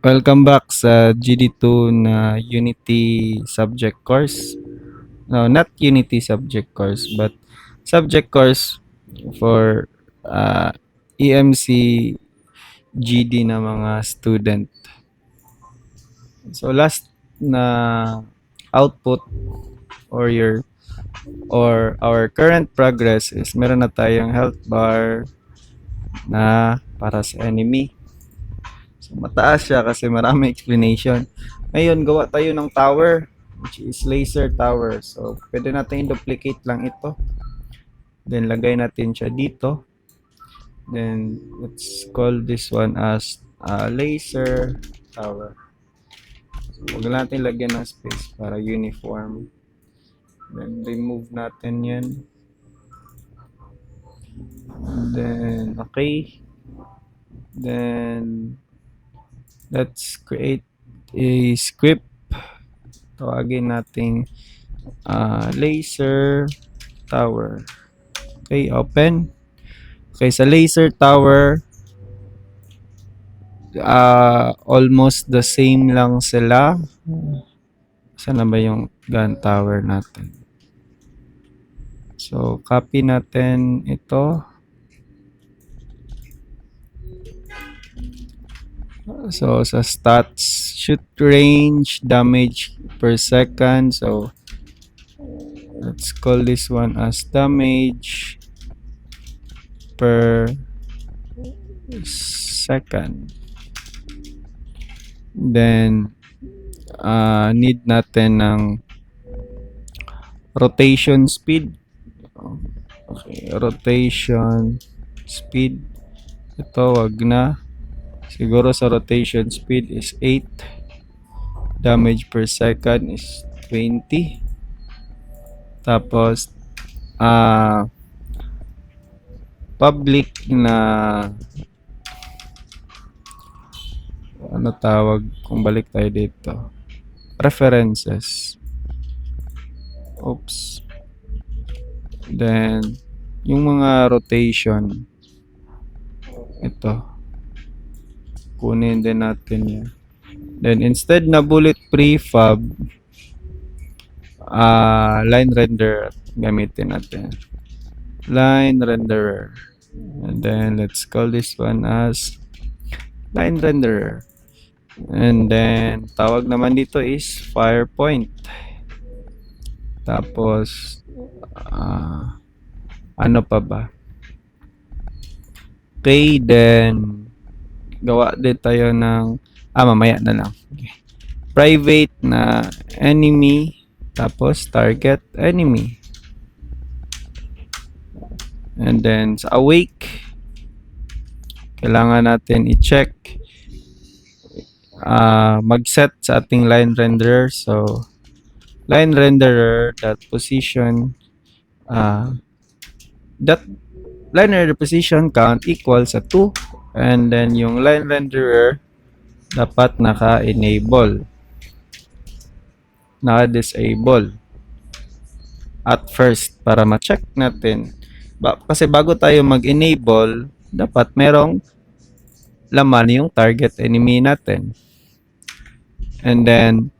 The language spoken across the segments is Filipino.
Welcome back sa GD2 na Unity subject course. No, not Unity subject course, but subject course for EMC GD na mga student. So last na output or our current progress is meron na tayong health bar na para sa enemy. So mataas siya kasi marami explanation. Ngayon gawa tayo ng tower which is laser tower. So pwede natin i-duplicate lang ito. Then lagay natin siya dito. Then let's call this one as laser tower. So huwag natin lagyan ng space para uniform. Then remove natin yan. Then okay. Then let's create a script. Tawagin natin laser tower. Okay, open. Okay, sa laser tower, almost the same lang sila. Saan na ba yung gun tower natin? So, copy natin ito. So, sa stats, shoot range, damage per second. So, let's call this one as damage per second. Then, need natin ng rotation speed. Okay, rotation speed. Ito, wag na. Siguro sa rotation speed is 8. Damage per second is 20. Tapos, public na ano tawag kung balik tayo dito, references. Oops. Then yung mga rotation, ito kunin din natin yan. Then instead na bullet prefab, line render gamitin natin, line renderer. And then let's call this one as line renderer. And then tawag naman dito is fire point. Tapos ano pa ba? Okay, then gawa din tayo ng mamaya na lang. Okay. Private na enemy, tapos target enemy. And then sa awake, kailangan natin i-check mag-set sa ating line renderer. So line renderer dot position that line renderer position count equals sa 2, and then yung line renderer dapat naka-enable, naka-disable at first para ma-check natin. Kasi bago tayo mag-enable, dapat merong laman yung target enemy natin. And then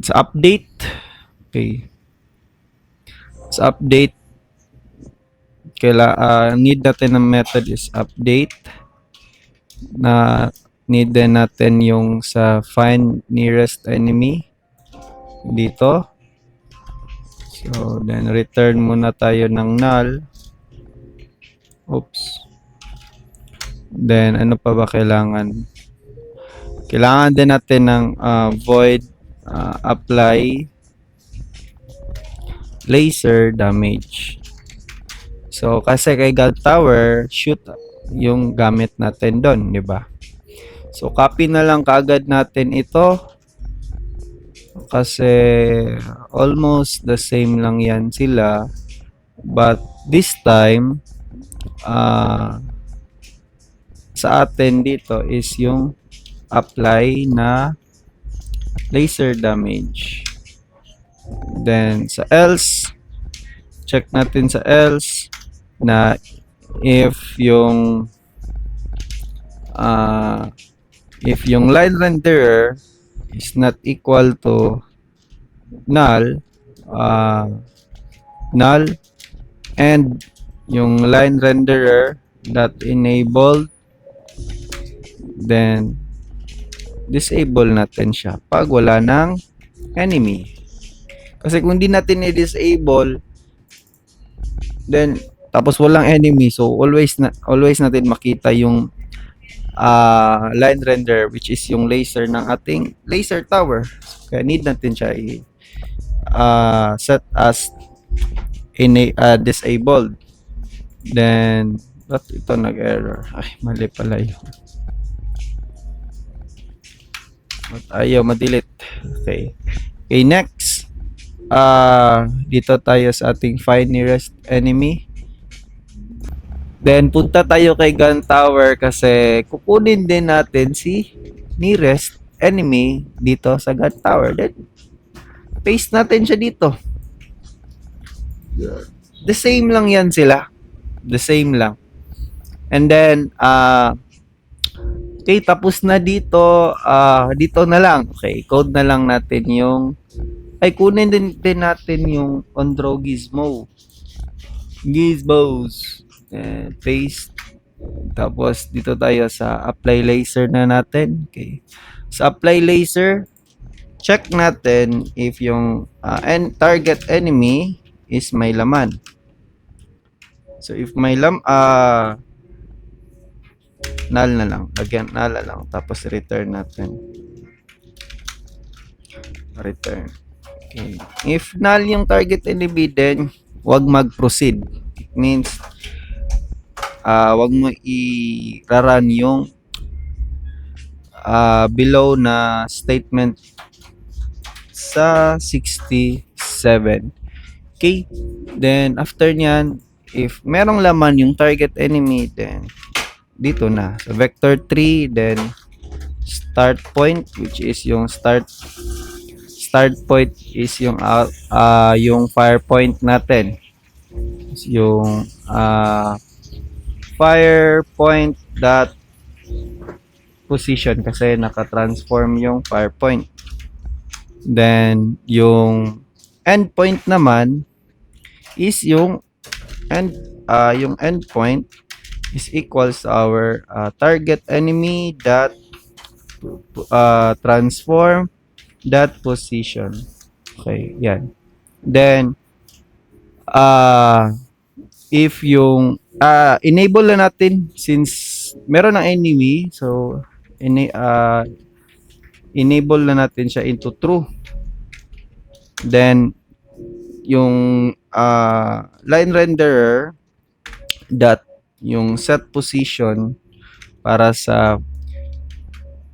sa update, okay, sa update need natin ng method is update, na need din natin yung sa find nearest enemy dito. So then return muna tayo ng null. Oops. Then ano pa ba kailangan? Kailangan din natin ng void apply laser damage. So kasi kay gun tower, shoot yung gamit natin doon, di ba? So copy na lang kaagad natin ito kasi almost the same lang yan sila, but this time sa atin dito is yung apply na laser damage. Then sa else, check natin sa else na if yung if yung line renderer is not equal to null, null, and yung line renderer dot enabled, then disable natin siya pag wala ng enemy. Kasi kung di natin i-disable, then tapos walang enemy, so always natin makita yung line render, which is yung laser ng ating laser tower. Kaya need natin siya set as disabled. Then ba't ito nag-error? Ay, mali pala yun. Ayaw ma-delete. Okay. Okay, next. Dito tayo sa ating find nearest enemy. Then punta tayo kay gun tower kasi kukunin din natin si nearest enemy dito sa gun tower. Then paste natin siya dito. The same lang yan sila. The same lang. And then okay, tapos na dito. Dito na lang. Okay, code na lang natin yung kunin din natin yung on draw gizmo. Gizmos. Paste. Tapos dito tayo sa apply laser na natin. Okay. Sa apply laser, check natin if yung target enemy is may laman. So if may null na lang. Again, null na lang. Tapos return natin. Return. Okay. If null yung target enemy, then wag mag-proceed. It means wag mo i-run yung below na statement sa 67. Okay? Then after nyan, if merong laman yung target enemy, then dito na. So vector 3, then start point, which is yung start point is yung fire point natin. Yung fire point dot position kasi naka-transform yung fire point. Then yung endpoint naman is yung endpoint is equals our target enemy dot transform dot position. Okay, yan. Then if yung enable na natin since meron ng enemy, so enable na natin siya into true. Then yung line renderer dot yung set position para sa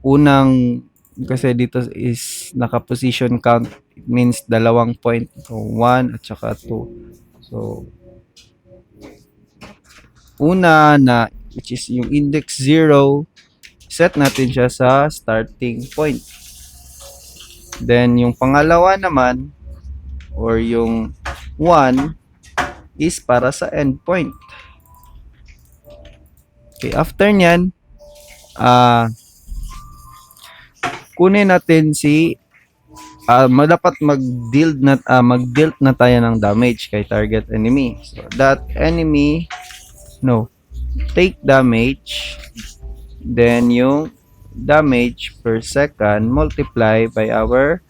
unang, kasi dito is naka-position count, it means dalawang point, so 1 at saka 2. So una na, which is yung index 0, set natin siya sa starting point. Then yung pangalawa naman, or yung 1, is para sa endpoint. Okay, after nyan, kunin natin si dapat mag-deal na tayo ng damage kay target enemy. So that enemy take damage, then yung damage per second multiply by our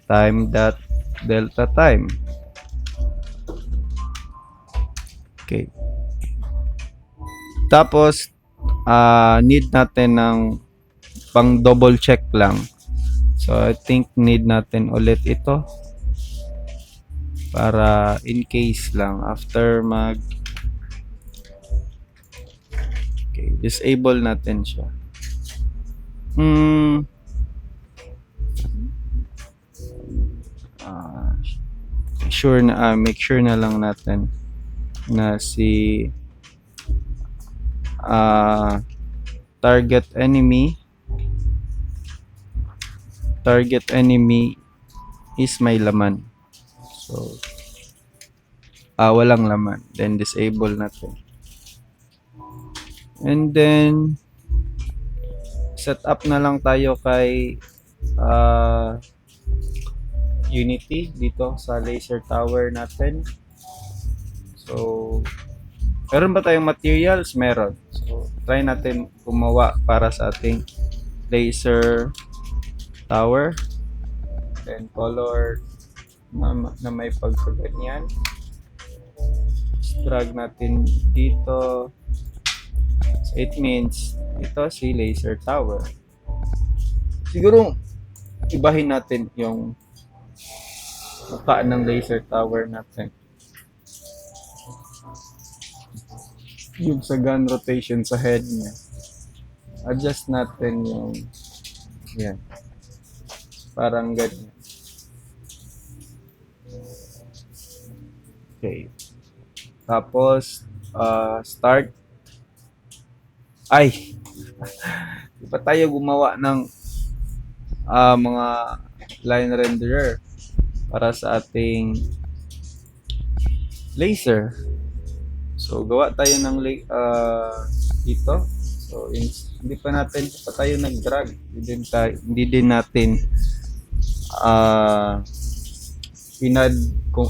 time dot delta time. Okay. Tapos need natin ng pang double check lang. So I think need natin ulit ito para in case lang after disable natin siya. Make sure na lang natin na si target enemy is may laman. So walang laman, then disable natin. And then Set up na lang tayo kay ah, Unity dito sa laser tower natin. So, meron ba tayong materials? Meron. So, try natin gumawa para sa ating laser tower. Then, color na may pagkaganyan. Drag natin dito. So, it means ito si laser tower. Siguro, ibahin natin yung mukha ng laser tower natin. Yung sa gun rotation sa head niya. Adjust natin yung yan. Parang ganyan. Okay. Tapos, start. Ay! Di pa tayo gumawa ng mga line renderer para sa ating laser. So, gawa tayo ng dito. So, hindi pa tayo nag-drag. Hindi din natin pinad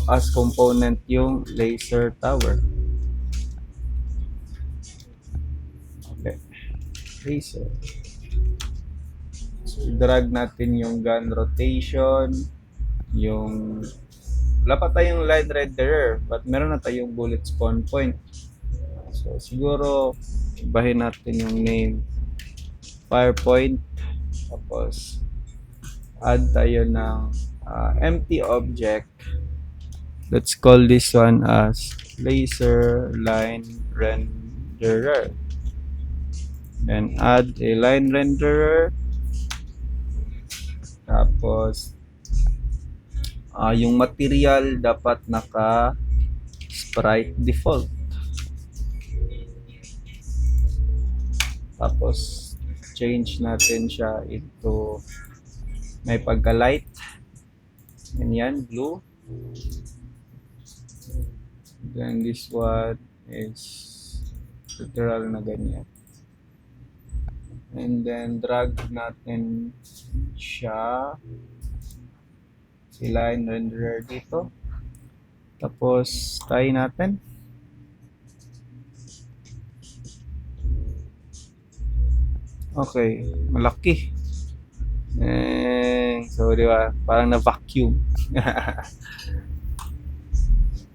as component yung laser tower. Okay. Laser. So, i-drag natin yung gun rotation, yung wala pa tayong line renderer, but meron na tayong bullet spawn point. So, siguro, ibahin natin yung name firepoint. Tapos, add tayo ng empty object. Let's call this one as laser line renderer. And add a line renderer. Tapos, yung material dapat naka sprite default. Tapos, change natin siya into may pagka-light. Ganyan, blue. Then this one is literal na ganyan. And then drag natin siya si line renderer dito. Tapos try natin. Okay, malaki. So di ba, parang na vacuum.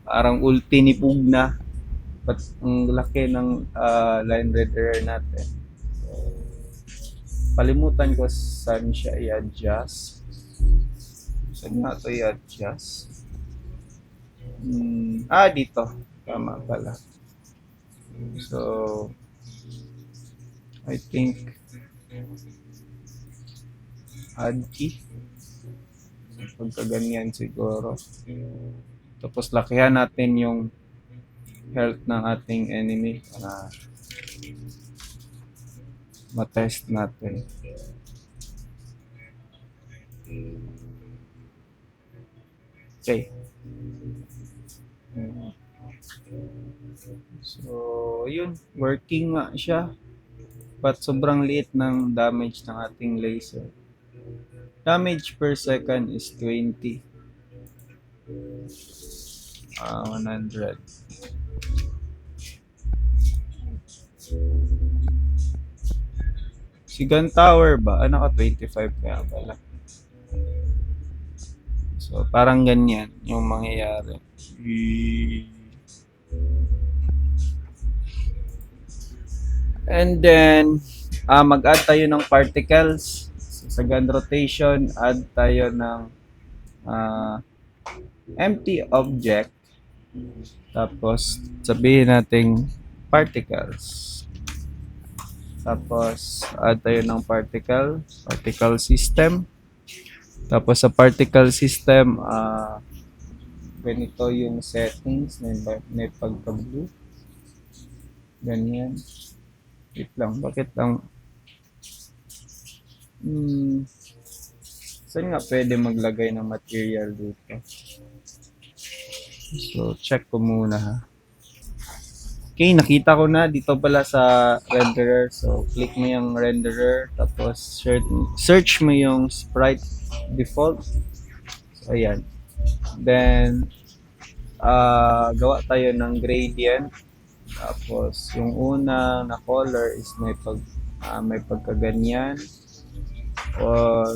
Parang ulti ni Pugna. But ang laki ng line renderer natin. Palimutan ko saan siya i-adjust. Saan nga ito i-adjust? Dito. Tama pala. So, I think add key. Pagkaganyan siguro. Tapos lakihan natin yung health ng ating enemy para matest natin. Okay. So, yun. Working nga siya. But sobrang liit ng damage ng ating laser. Damage per second is 20. 100. Si gun tower ba? Naka 25 kaya pala. So, parang ganyan yung mangyayari. And then, mag-add tayo ng particles. So, sa gun rotation, add tayo ng empty object. Tapos, sabihin natin particles. Tapos, add tayo ng particle system. Tapos, sa particle system, ganito yung settings. May pagka-blue. Ganyan. Wait lang. Bakit lang? Saan nga pwede maglagay ng material dito? So, check ko muna ha. Okay, nakita ko na dito pala sa renderer. So, click mo yung renderer. Tapos, search mo yung sprite default. So, ayan. Then, gawa tayo ng gradient. Tapos, yung una na color is may pagkaganyan. Or,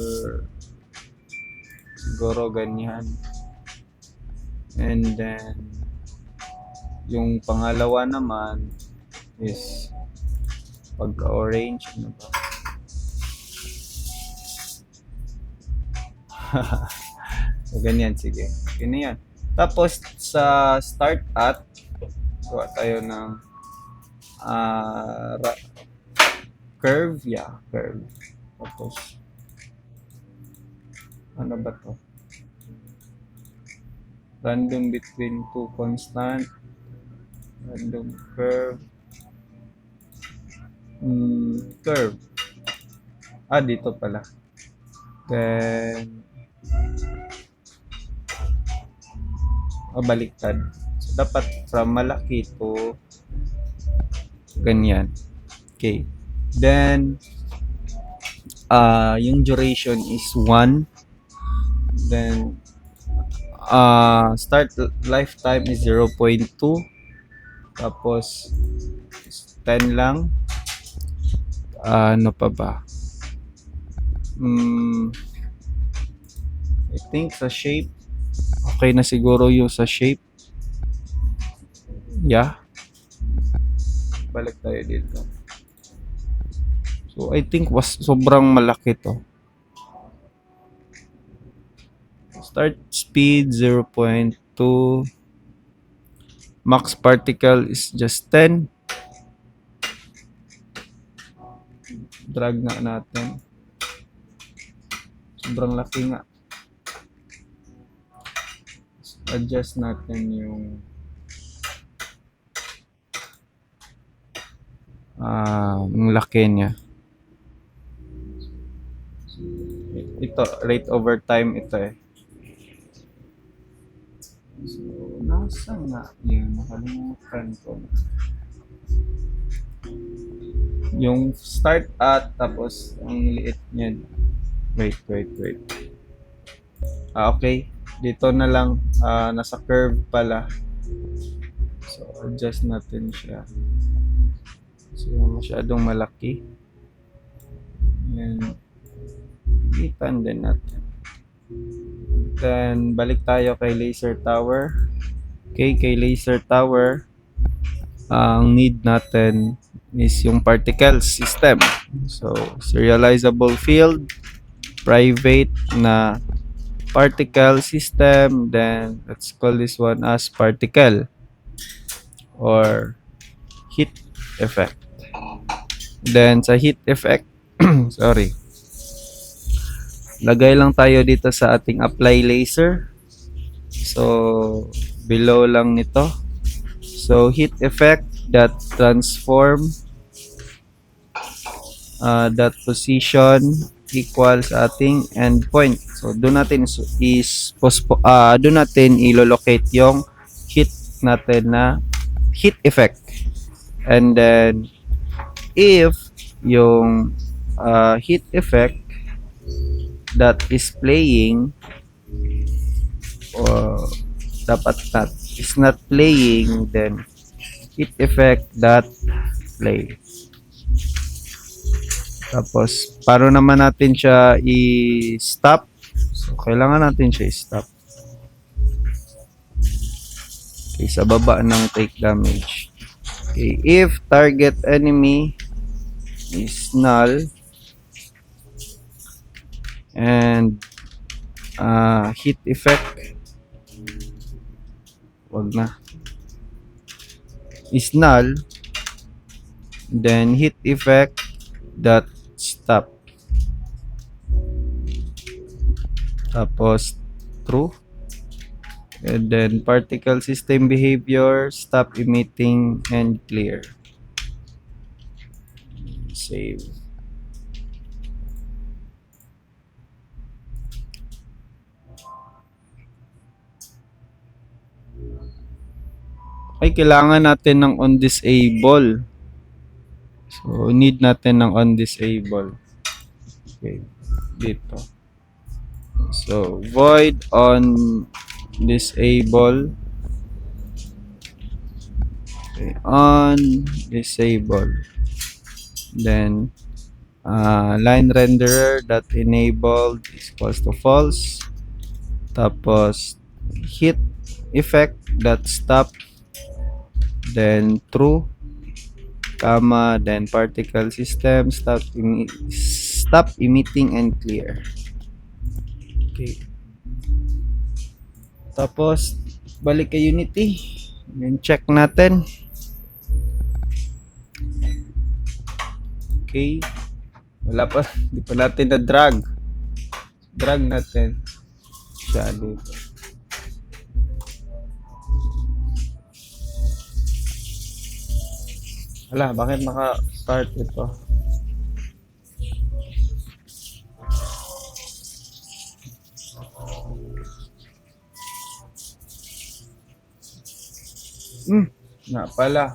siguro ganyan. And then, yung pangalawa naman is pagka-orange. Ano ba? So, ganyan, sige. Ganyan yan. Tapos, sa start at, gawa tayo ng uh, curve. Yeah, curve. Tapos, ano ba to? Random between two constant. Random curve. Curve. Dito pala. Then, baliktad. So, dapat from malaki to ganyan. Okay. Then, yung duration is 1. Then, start lifetime is 0.2. Tapos, 10 lang. Ano pa ba? I think sa shape. Okay na siguro yung sa shape. Yeah. Balik tayo dito. So, I think sobrang malaki to. Start speed 0.2. Max particle is just 10. Drag nga natin. Sobrang laki nga. Adjust natin yung laki niya. Ito, rate over time ito eh. So, nasa nga yun? Nakalimutan ko. Yung start at, tapos ang liit niya. Wait. Okay. Dito na lang. Nasa curve pala. So, adjust natin siya. So, masyadong malaki. Yan. Itan din natin. Then, balik tayo kay laser tower. Okay, kay laser tower, ang need natin is yung particle system. So, serializable field, private na particle system, then let's call this one as particle or heat effect. Then, sa heat effect, sorry, lagay lang tayo dito sa ating apply laser. So, below lang nito. So, heat effect that transform that position equals ating endpoint. So, doon natin doon natin ilolocate yung heat natin na heat effect. And then, if yung heat effect that is playing or dapat is not playing, then heat effect that play. Tapos, paano naman natin siya i-stop? So, kailangan natin siya i-stop. Okay, sa baba ng take damage. Okay, if target enemy is null and heat effect is null, then heat effect that stop. Tapos true. And then particle system behavior, stop emitting and clear. Save. ay kailangan natin ng on disable. So, need natin ng on disable. Okay, dito. So, void on disable. Okay, on disable. Then, line renderer dot enabled is equals to false. Tapos, hit effect dot stop. Then, true. Comma, then particle system stop emitting and clear. Okay. Tapos balik kay Unity. Then check natin. Okay. Wala pa, hindi pa natin na drag. Drag natin siya dito. Wala, bakit naka-start ito? Nga pala.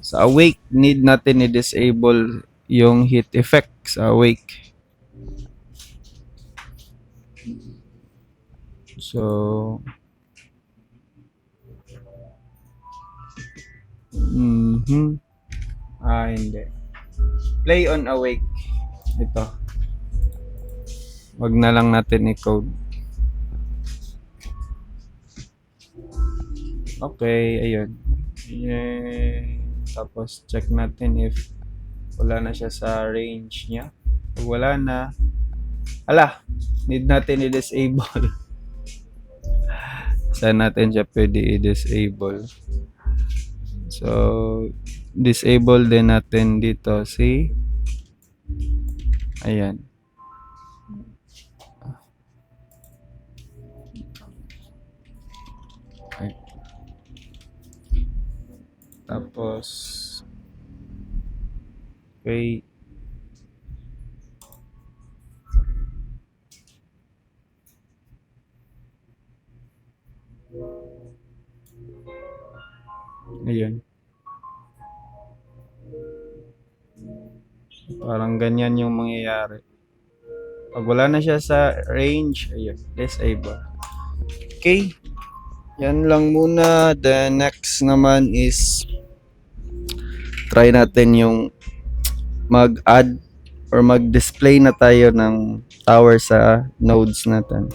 Sa awake, need natin i-disable yung heat effect sa awake. So, hindi. Play on awake. Ito. Wag na lang natin i-code. Okay, ayun. Tapos check natin if wala na siya sa range niya. Pag wala na, need natin i-disable. Saan natin siya pwede i-disable? So, disable din natin dito. See? Ayan. Okay. Tapos, okay. Ayan. Parang ganyan yung mangyayari. Pag wala na siya sa range, ayun, disable. Okay. Yan lang muna. The next naman is try natin yung mag-add or mag-display na tayo ng tower sa nodes natin.